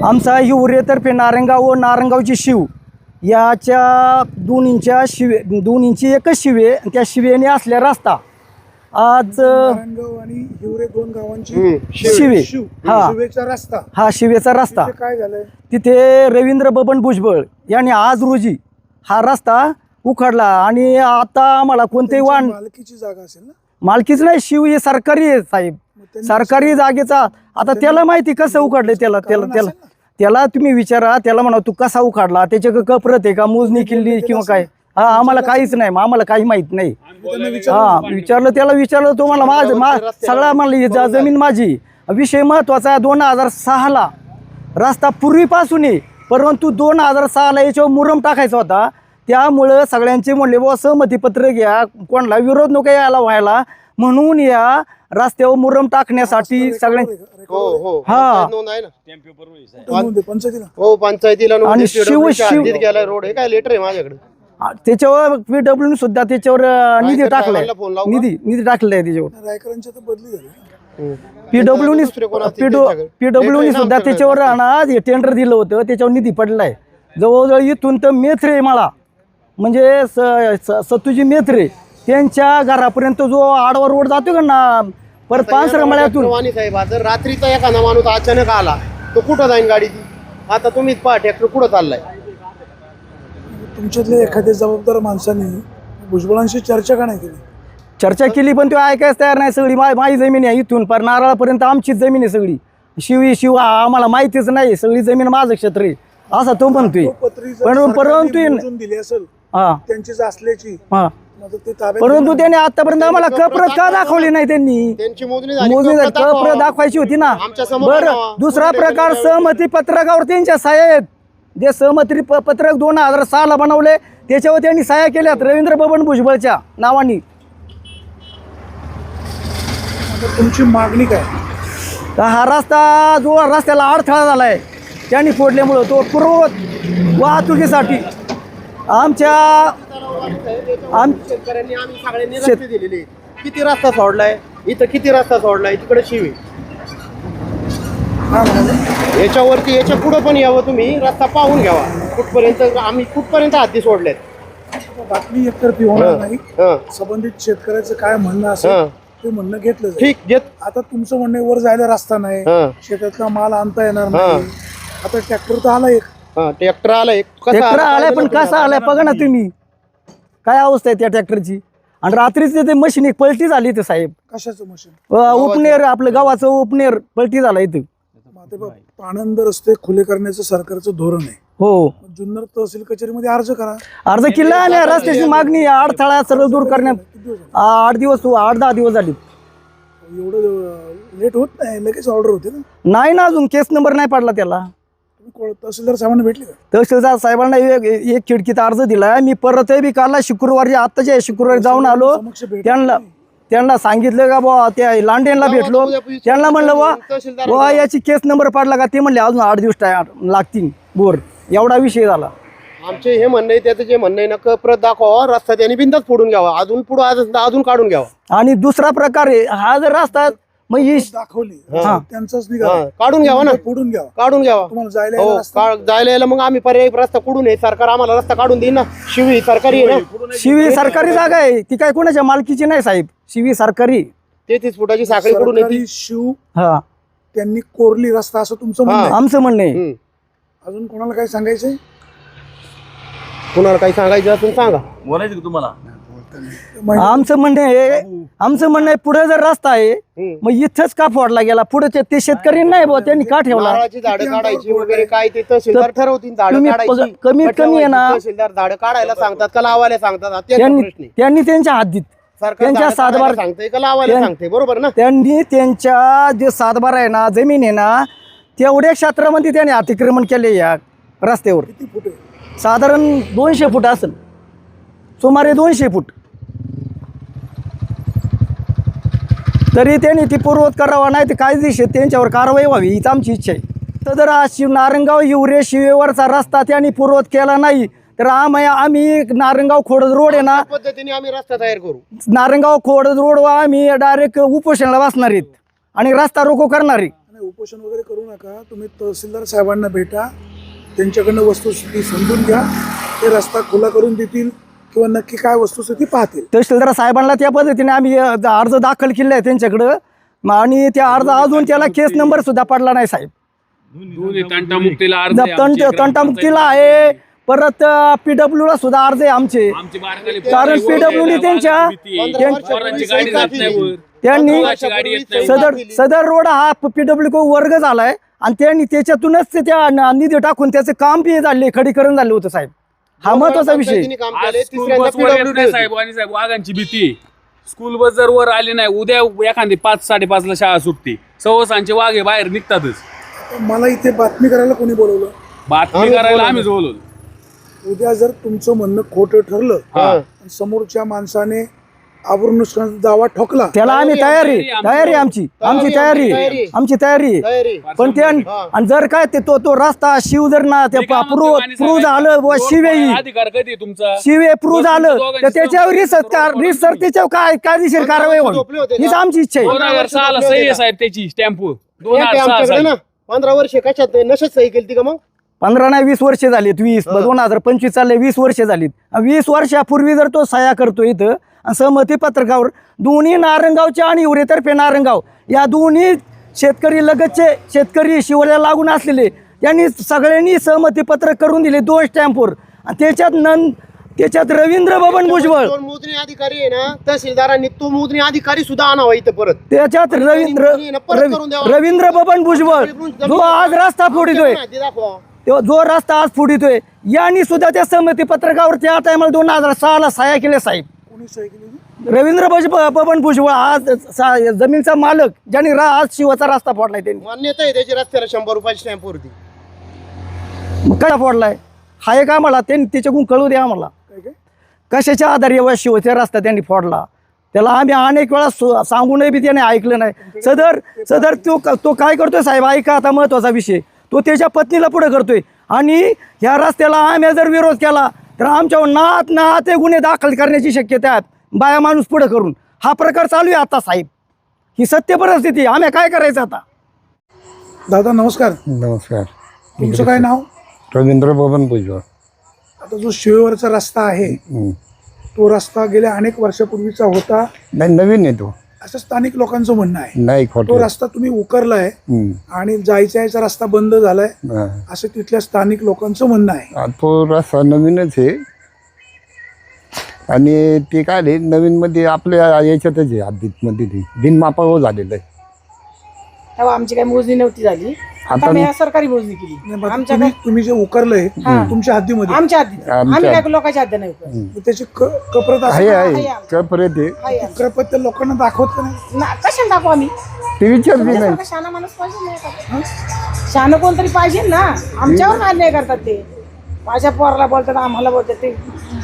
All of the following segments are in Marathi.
आमचा हिवरेतर्फे नारंगाव व नारंगावची शिव याच्या दोन इंची एकच शिवे, त्या शिवेने असल्या रस्ता आज नारायणगाव आणि हिवरे दोन गावांची शिवे शिवेचा रस्ता, हा शिवेचा रस्ता काय झालंय तिथे रवींद्र बबन भुजबळ यांनी आज रोजी हा रस्ता उखडला आणि आता आम्हाला कोणतेही वाहन मालकीची जागा असेल ना, मालकीच नाही, शिव हे सरकारी आहे साहेब, सरकारी जागेचा. आता त्याला माहिती कसं उखडले, त्याला तुम्ही विचारा, त्याला म्हणा तू कसा उखाडला, त्याच्याकडे कप्रत आहे का, मोजणी केली किंवा काय. हा आम्हाला काहीच नाही, आम्हाला काही माहित नाही. हा विचारलं, त्याला विचारलं, तो मला सगळा म्हणलं जमीन माझी. विषय महत्वाचा 2006ला रस्ता पूर्वीपासून आहे, परंतु 2006ला याच्यावर मुरम टाकायचा होता. त्यामुळं सगळ्यांचे म्हणले बुवा सहमतीपत्र घ्या, कोणाला विरोध नको यायला व्हायला, म्हणून या रस्त्यावर मुरम टाकण्यासाठी सगळ्यां हा पंचायतीला आणि शिव गेला रोड हे काय लेटर आहे माझ्याकडे, त्याच्यावर PWने सुद्धा त्याच्यावर निधी टाकलाय, निधी टाकलेला आहे त्याच्यावर. रायकरांच्या तर बदली झाली, PWने सुद्धा त्याच्यावर आज टेंडर दिलं होतं, त्याच्यावर निधी पडलाय. जवळजवळ इथून तर मेथरे मला म्हणजे सतुजी मेथरे त्यांच्या घरापर्यंत जो आडवा रोड जातो का ना, परत पानसरमळ्यातून साहेब जर रात्रीचा एखादा माणूस अचानक आला तो कुठं जाईन गाडी? आता तुम्हीच पहा ट्रॅक्टर कुठं चाललाय. तुमच्यातल्या एखाद्या जबाबदार माणसाने भुजबळांशी चर्चा का नाही केली? चर्चा केली पण तो ऐकायच तयार नाही. सगळी माझी जमीन आहे, इथून पर नारळापर्यंत आमचीच जमीन आहे सगळी. शिव आम्हाला माहितीच नाही, सगळी जमीन माझं क्षेत्र आहे असा तो म्हणतोय. परंतु दिली असेल हा त्यांचीच असल्याची, हा परंतु त्याने आतापर्यंत आम्हाला कप्रत का दाखवली नाही? त्यांनी त्यांची मोजणी कप्रत दाखवायची होती ना. बरं, दुसरा प्रकार सहमती पत्रकावर त्यांच्या सह्या आहेत. जे सहमती पत्रक 2006ला बनवले त्याच्यावर त्यांनी सह्या केल्यात रवींद्र बबन भुजबळच्या नावानी. तुमची मागणी काय? हा रस्ता जो रस्त्याला अडथळा झालाय त्यांनी फोडल्यामुळं, तो पूर्ववत वाहतुकीसाठी शेतकऱ्यांनी आम्ही सगळ्यांनी रस्ते दिलेले. किती रस्ता सोडलाय इथं, किती रस्ता सोडलाय तिकडे शिवी. याच्यावरती याच्या पुढे पण यावं, तुम्ही रस्ता पाहून घ्यावा कुठपर्यंत हद्दी सोडल्यात. बातमी एकतर्फी होणार नाही. संबंधित शेतकऱ्याचं काय म्हणणं असेल ते म्हणणं घेतलं ठीक घेत. आता तुमचं म्हणणं वर जायला रस्ता नाही, शेतातला माल आणता येणार नाही. आता ट्रॅक्टर तर आला एक, ट्रॅक्टर आलाय पण कसा आलाय बघा ना तुम्ही, काय अवस्था आहे त्या ट्रॅक्टरची. आणि रात्रीच ते मशीन एक पलटी झाली ते साहेब. कशाचं मशीन? उपनेर, आपलं गावाचं उपनेर पलटी झाला इथं. पाणंद रस्ते खुले करण्याचं सरकारचं धोरण आहे. हो, जुन्नर तहसील कचेरीमध्ये अर्ज करा. अर्ज केला आणि रस्त्याची मागणी अडथळा सर्व दूर करण्यात 8-10 दिवस झाले. एवढं लेट होत नाही, लगेच ऑर्डर होते ना. नाही ना, अजून केस नंबर नाही पडला त्याला. तहसीलदार साहेबांना भेटले का? तहसीलदार साहेबांना एक खिडकीत अर्ज दिला. मी परत बी काढला शुक्रवारी, आत्ताच्या शुक्रवारी जाऊन आलो. त्यांना सांगितलं का बुवा, त्या लांडेनला भेटलो, त्यांना म्हणलं बुवा याची केस नंबर पडला का? ते म्हणले अजून 8 दिवस लागतील बोर. एवढा विषय झाला. आमचे हे म्हणणं आहे, त्याचं जे म्हणणं आहे ना, कप्रत दाखवा, रस्ता त्यांनी बिंदास फोडून घ्यावा, अजून पुढे अजून काढून घ्यावा. आणि दुसरा प्रकार आहे, हा जर रस्ता दाखवली त्यांचाच काढून घ्यावा ना, फोडून घ्यावा, काढून घ्यावा. तुम्हाला जायला यायला मग आम्ही पर्यायी रस्ता कुठून आहे? सरकार आम्हाला रस्ता काढून देईल ना. शिवी सरकारी आहे ना, शिवी सरकारी जागा आहे ती, काय कोणाच्या मालकीची नाही साहेब. शिवी सरकारी 33 फुटाची साखळी कुठून येते? शिव हा त्यांनी कोरली रस्ता असं तुमचं म्हणणं आहे? आमचं म्हणणं आहे. अजून कोणाला काय सांगायचंय? कुणाला काही सांगायचं असेल सांगा. बोलायचं का तुम्हाला? आमचं म्हणणं आहे पुढे जर रस्ता आहे मग इथंच का फोडला गेला? पुढे ते शेतकरी नाही बुवा, त्यांनी का ठेवला? झाडं काढायची वगैरे काय ते तहसीलदार ठरवतील. झाडं काढायची कमीत कमी आहे ना, तहसीलदार झाडं काढायला सांगतात का लावायला सांगतात? त्यांनी त्यांच्या हद्दीत त्यांच्या 7 सांगते का लावायला सांगते, बरोबर ना? त्यांनी त्यांच्या जे 7 आहे ना, जमीन आहे ना, तेवढ्या क्षेत्रामध्ये त्यांनी अतिक्रमण केले या रस्त्यावर. किती फूट आहे? साधारण 200 फूट असेल, सुमारे 200 फूट. तरी त्यांनी ती पूर्वत करावा, नाही तर कायदेशीर त्यांच्यावर कारवाई व्हावी हीच आमची इच्छा आहे. तर जर नारंगाव हिवरे शिवेवरचा रस्ता त्यांनी पूर्वत केला नाही तर आम्ही नारंगाव खोडद रोड आहे ना, पद्धतीने आम्ही रस्ता तयार करू. नारंगाव खोडद रोड आम्ही डायरेक्ट उपोषणाला बसणार आहेत आणि रस्ता रोको करणार आहे. उपोषण वगैरे करू नका, तुम्ही तहसीलदार साहेबांना भेटा, त्यांच्याकडनं वस्तुस्थिती समजून घ्या, ते रस्ता खुला करून देतील किंवा नक्की काय वस्तुस्थिती पाहतील. तहसीलदार साहेबांना त्या पद्धतीने आम्ही अर्ज दाखल केले आहे त्यांच्याकडं आणि त्या अर्ज अजून त्याला केस नंबर सुद्धा पडला नाही साहेब. तंटामुक्तीला अर्ज आहे आमची, तंटामुक्तीला आहे, परत PW ला सुद्धा अर्ज आहे आमचे. आमची बारकाली कारण पोरं PW ने त्यांच्या पोरांची गाडी जात नाही वर. त्यांनी पोराची गाडी येत नाही. सदर रोड हा PW वर्ग झालाय आणि त्यांनी त्याच्यातूनच ते त्या निधी टाकून त्याचं काम बी झाले, खडीकरण झालं होतं साहेब. हा महत्वाचा विषय. आज स्कूल बस वर येत नाही साहेब, आणि साहेब वाघांची भीती. स्कूल बस जर वर आली नाही, उद्या एखादी 5-5:30 ला शाळा सुटते, सव्वासांचे वाघे बाहेर निघतातच. मला इथे बातमी करायला कोणी बोलवलं? बातमी करायला आम्ही बोलवलो. उद्या जर तुमचं म्हणणं खोटं ठरलं आणि समोरच्या माणसाने आबरू नुकसानाचा दावा ठोकला, त्याला आम्ही तयारी आमची तयारी. पण ते आणि जर काय ते तो रस्ता शिव जर ना ते प्रूव्ह झालं व अधिकार कधी तुमचा शिवे प्रूव्ह झालं तर त्याच्यावर रिसर त्याच्यावर काय कायदेशीर कारवाई होईल हीच आमची इच्छा आहे. 2006 ला सही आहे साहेब त्याची स्टॅम्प. 2006 ना 15 वर्ष कशात नशेच सही केली का? मग 15 नाही 20 वर्ष झालीत. 2025 चालले 20 वर्ष झालीत. 20 वर्षापूर्वी जर तो सह्या करतो इथं सहमती पत्रकावर, दोन्ही नारंगावचे आणि उरेतर्फे नारंगाव या दोन्ही शेतकरी लगतचे शेतकरी शिवल्या लागून असलेले यांनी सगळ्यांनी सहमती पत्र करून दिले 2 स्टॅम्पवर. आणि त्याच्यात रवींद्र बबन भुजबळ मोजणी अधिकारी आहे ना, तहसीलदारांनी तो मोजणी अधिकारी सुद्धा आणावा इथं परत. त्याच्यात रवींद्र बबन भुजबळ जो आज रस्ता फोडितोय, जो रस्ता आज फोडितोय, यांनी सुद्धा त्या सहमती पत्रकावर त्या टायमाला 2006 ला सह्या केल्या साहेब. कोणी सही केली? रवींद्र बबन भुजबळ आज जमीनचा मालक, ज्यांनी आज शिवाचा रस्ता फोडलाय त्यांनी. मान्यता आहे त्याची रस्त्याला 100 रुपयाची स्टॅम्प वरती. काय फोडलाय हा एक आम्हाला त्यांनी त्याच्याकडून कळू द्या आम्हाला कशाच्या आधारे एवढा शिवचा रस्ता त्यांनी फोडला. त्याला आम्ही अनेक वेळा सांगूनही बी त्याने ऐकलं नाही. सदर तो काय करतोय साहेब, ऐका आता महत्वाचा विषय, तो त्याच्या पत्नीला पुढे करतोय आणि ह्या रस्त्याला आम्ही जर विरोध केला तर आमच्यावर नात गुन्हे दाखल करण्याची शक्यता आहे, बाया माणूस पुढे करून. हा प्रकार चालू आहे आता साहेब, ही सत्य परिस्थिती. आम्ही काय करायचं आता? दादा नमस्कार. नमस्कार. तुमचं काय नाव? रवींद्र बबन भुजबळ. आता जो शिवेवरचा रस्ता आहे तो रस्ता गेल्या अनेक वर्षापूर्वीचा होता, नाही नवीन आहे तो, असं स्थानिक लोकांचं म्हणणं आहे. नाही तो खोटं. रस्ता तुम्ही उकरलाय आणि जायचा रस्ता बंद झालाय असं तिथल्या स्थानिक लोकांचं म्हणणं आहे. तो रस्ता नवीनच आहे आणि ते काय आहे नवीन मध्ये आपल्या याच्यातच आहे, हद्दीत मध्ये ते बिनमापावर झालेलं आहे. तेव्हा आमची काही मोजणी नव्हती झाली, आता मी सरकारी मोजणी केली. नाही, मग तुम्ही जे उकरलंय तुमच्या हद्दीमध्ये, आमच्या हद्दीत, आम्ही काय लोकांच्या हद्द नाही उकरली. त्याची कप्रत आहे असेल, कपरेत आहे. कप्रत त्या लोकांना दाखवत का नाही? कशाला दाखवू आम्ही? ते विचारली नाही. तुमच्यासारखा शहाणा माणूस पाहिजे नाही का? शहाणं कोणतरी पाहिजे ना. आमच्यावर अन्याय करतात ते. माझ्या पोराला बोलतात, आम्हाला बोलतात, ते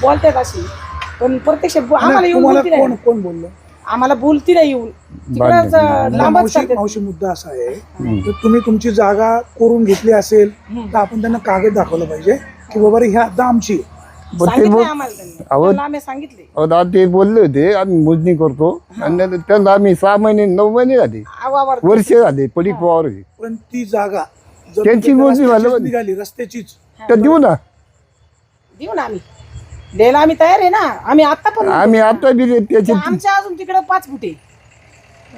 बोलतात अशी, पण प्रत्यक्ष आम्हाला येऊन बोलती नाही. कोण बोललं? आम्हाला बोलती नाही येऊन, तिकडंच लांबच करतात. मावशी मुद्दा असा आहे तर तुम्ही तुमची जागा कोरून घेतली असेल तर आपण त्यांना कागद दाखवलं पाहिजे की बाबा रे, ही हद्द आमची. सांगितलंय आम्हाला त्यांनी. त्यांना आम्ही सांगितले. दादा ते बोलले होते आम्ही मोजणी करतो आणि त्यांना आम्ही 6 महिने 9 महिने झाले, आवावर वर्ष झाले पडीक पवार पण ती जागा जर त्यांची त्या मोजणी रस्त्याचीच झाली. निघाली, रस्त्याचीच, तर देऊ ना. देऊ ना आम्ही, द्यायला आम्ही तयार आहे ना. आम्ही आता पण आम्ही आता बी त्याची आमच्या अजून तिकडे 5 फूट आहे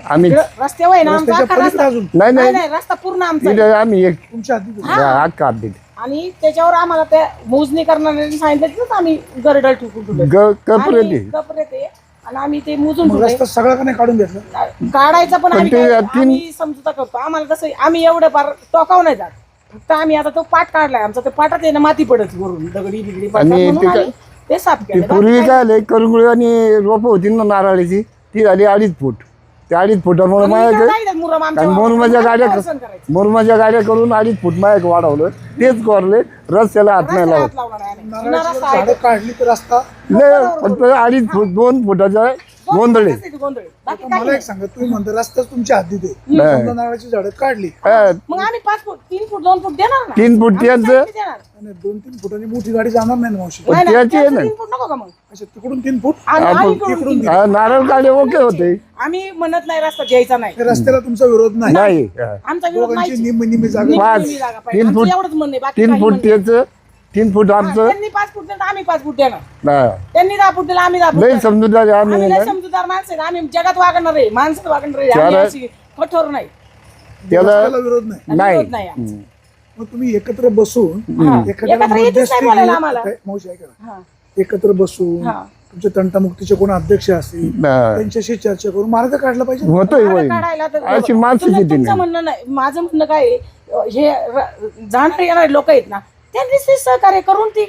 आम्ही रस्त्यावर आहे ना आमचा रस्त्याच्या अख्खा पलीकडे रस्ता. अजून नाही नाही नाही नाही, रस्ता पूर्ण आमचा आहे. तिथे आम्ही एक तुमच्या हद्दीत. अख्खा हद्दीत आणि त्याच्यावर आम्हाला त्या मोजणी करणाऱ्यांनी सांगितलं की आम्ही गरडल ठोकून ठेवलं. कपरेत आम्ही आहे. कपरेत आहे आणि आम्ही ते मोजून मग ठेवलंय. रस्ता सगळा का नाही काढून घेतला? काढायचा पण आम्ही ते काय- तीन- आम्ही समजुता करतो. आम्हाला कसं आम्ही एवढं फार टोकाव नाही जात. फक्त आम्ही आता तो पाट काढलाय आमचा, ते पाटात आहे ना माती पडत वरून दगडी बिगडी पडतात आणि म्हणून ते आम्ही ते साफ ते केलं. पूर्वी काय आले करंगुळी आणि रोप होती ना नारळाची, ती झाली 2.5 फूट. ते 2.5 फुटामुळे माझ्या मोरमाच्या गाड्या करून 2.5 फूट मायक वाढवलं, तेच करले. रस्त्याला हात नाही लावत. नारळाची जर झाडं काढली तर रस्ता नाही फक्त 2.5 फूट 2 फुटाच्या गोंधळे. गोंधळे बाकी आता काही मला एक नाही. सांगा, तुम्ही म्हणता रस्ताच तुमच्या हद्दीत आहे, नाही. समजा नारळाची झाडं काढली हा, मग आम्ही 5 फूट 3 फूट 2 फूट देणार ना. 3 फूट आम्ही त्यांचं साईडने देणार. आणि 2-3 फुटांनी मोठी गाडी जाणार नाही ना मावशी. नाही, नाही, त्याची आहे त्यांचं ना. 3 फूट नको का मग अच्छा, तिकडून 3 फूट आम्ही इकडून इकडून 3 हा, नारळ काढे ओके होते. आम्ही म्हणत नाही रस्ता द्यायचा नाही. त्या रस्त्याला तुमचा विरोध नाही. नाही हा. आमचा विरोध दोघांची नाही. निम्मी जागा. 3 फूट एवढंच म्हणणं आहे, बाकी 3 काही फूट म्हणणं नाही. त्याचं 3 फूट आमचं. त्यांनी 5 फूट दिलं आम्ही 5 फूट देणार. हा. त्यांनी 10 फूट दिलं आम्ही 10 फूट लय देणार. समजूतदार आम्ही आम्ही लय समजूतदार माणसं आहेत. आम्ही जगात वागणार आहे, माणसात वागणार आहे. चार आम्ही आहे. अशी कठोर नाही. त्याला रस्त्याला विरोध नाही. नाही. विरोध नाही आमचा. मग तुम्ही एकत्र बसून हा. एखाद्याला एकत्र येतच नाही मध्यस्थी बोलायला आम्हाला. काय- मावशी ऐका ना. हा. एकत्र बसून हा. तुमचे तंटामुक्तीचे कोण अध्यक्ष असतील हा. त्यांच्याशी चर्चा करून मार्ग काढला पाहिजे. होतोय मार्ग होय. काढायला तर अशी माणसं तुमचं- किती तुमचं नाही. म्हणणं नाही, माझं म्हणणं काय आहे, हे जाणारे येणारे लोक आहेत ना, त्यांनी ते सहकार्य करून ती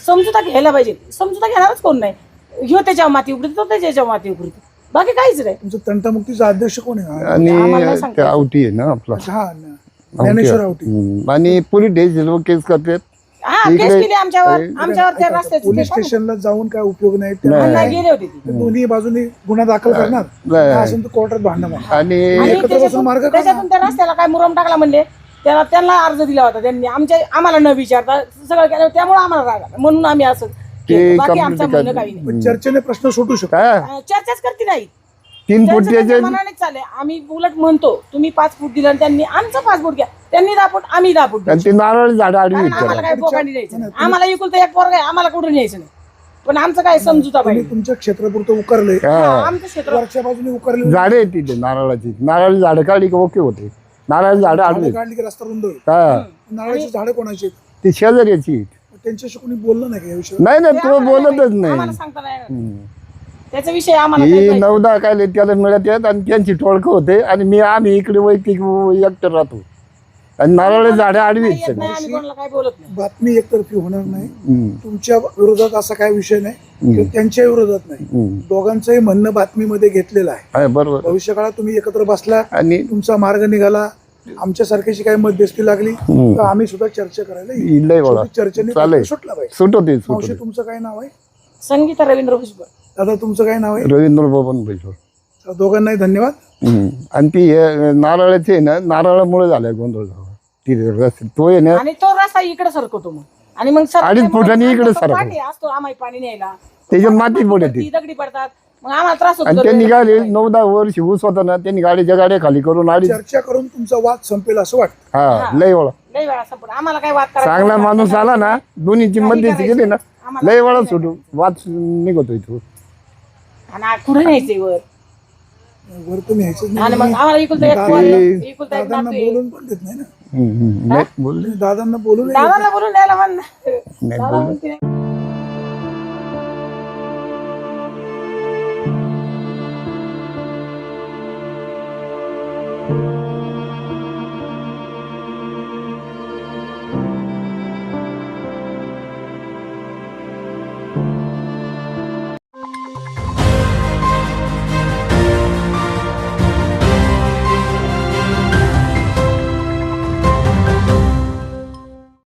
समजुता घ्यायला पाहिजे. समजुता घेणारच कोण नाही. ह्यो त्याच्या माती उघडतो, तो त्याच्या माती उघडतो, बाकी काहीच नाही. तुमचं तंटामुक्तीचा अध्यक्ष कोण आहे? आम्हाला नाही आणि सांगता ते आवटी आहे ना आपला. अच्छा, हा ना. ज्ञानेश्वर आवटी. आणि पोलीस स्टेशन केस करतात. हा केस केली आमच्यावर त्या रस्त्याची पोलीस स्टेशनला जाऊन काय उपयोग नाही. ते नाही गेले होते ती. दोन्ही बाजूनी गुन्हा दाखल करणार. नाही. असेल तर कोर्टात भांडण होणार. आणि आणि एकत्र बसून मार्ग काढा. त्याच्यातून त्या रस्त्याला काय मुरम टाकला म्हणले, त्यांना अर्ज दिला होता त्यांनी, आम्हाला न विचारता सगळं केलं, त्यामुळे आम्हाला राग आला. म्हणून आम्ही असं केलं. बाकी complete आमचं म्हणणं करते. काही नाही. पण चर्चेने प्रश्न सुटू शकतो. काय चर्चाच करते नाही. 3 फूट त्यांचं त्यांच्या त्याचे मनानेच चाललंय. आम्ही उलट म्हणतो तुम्ही 5 फूट दिलं आणि त्यांनी आमचं 5 फूट घ्या, त्यांनी 10 फूट आम्ही 10 फूट आणि ते नारळ झाड आडवी कारण आहेत आम्हाला त्याला. काय पोकांनी द्यायचं नाही. आम्हाला इकुल तर एक पोरग आहे, आम्हाला कुठून यायचं नाही. पण आमचं काय समजुता तुम्ही पाहिजे. तुमच्या क्षेत्रापुरतं उकरले, हा. आमचं क्षेत्र वरच्या बाजूने उकरले, झाडे आहेत तिथे नारळाची. नारळ झाडं काढली की ओके होते. नारळ झाडं झाडं आडवी. काढली की रस्ता रुंद होईल. हा. नारळाची झाडं कोणाची आहेत? ती शेजाऱ्याची आहेत. मग त्यांच्याशी कोणी बोललं नाही का या विषयावर? नाही ना ते तो आम्हाला बोलतच माहिती. आम्हाला नाही. सांगता नाही येणार. त्याचा विषय आम्हाला काही ही माहिती. 9-10 काय त्याला मिळत आहेत आणि त्यांची टोळकं होते आणि आम्ही इकडे वैयक्तिक एकटं राहतो आणि नारळ झाडं आडवी नाही आहेत येत नाही, सगळी. आम्ही कोणाला काही बोलत नाही. बातमी एकतर्फी होणार नाही. हम्म. तुमच्या विरोधात असा काय विषय नाही किंवा त्यांच्या विरोधात नाही. हम्म. दोघांचंही म्हणणं बातमीमध्ये घेतलेलं आहे. आहे बरोबर. भविष्यकाळात तुम्ही एकत्र बसला, आणि तुमचा मार्ग निघाला, आमच्या सारख्याची काही मध्यस्थी लागली तर आम्ही सुद्धा चर्चा करायला येऊ. लय बघा शेवटी चर्चेने चालेल. प्रश्न सुटला पाहिजे. सुटवते मावशी, सुटवते. तुमचं काय नाव आहे? संगीता रवींद्र भुजबळ. दादा, तुमचं काय नाव आहे? रवींद्र बाबन बैठो. तर दोघांनाही धन्यवाद. आणि ती नारळाचे आहे ना, नारळामुळे झालाय गोंधळ झाला. ती रस्ते तो आहे ना आणि तो रस्ता इकडे सरकवतो मग, आणि मग 2.5 फुटांनी इकडे सरकवतो. पाठी असतो आम्हाला पाणी न्यायला, त्याच्यात माती पडते. ती दगडी पडतात, मग आम्हाला त्रास आणि होतो. त्यांनी गाडी 9-10 वर्ष ऊस होता ना, त्यांनी गाड्या खाली करून आली. चर्चा करून तुमचा वाद संपेल असं वाटतं. हा लय वेळा लई वेळा संपला. आम्हाला काय वाद करायचा चांगला नाही. माणूस आला ना, दोन्हीची मध्यस्थी केली ना, आम्हाला लय वेळा सुटू वाद निघतो इथं. आणि कुठे न्यायचंय वर, वर तुम्ही यायचं आणि मग नाही. आम्हाला इकुलता एक दादा- पोरं, इकुलता एक दादांना नातू आहे. बोलून पण देत नाही ना. नाही बोलले तुम्ही दादांना बोलून दादाला बोलून द्यायला म्हणणं. नाही दादा बोलले. म्हणते,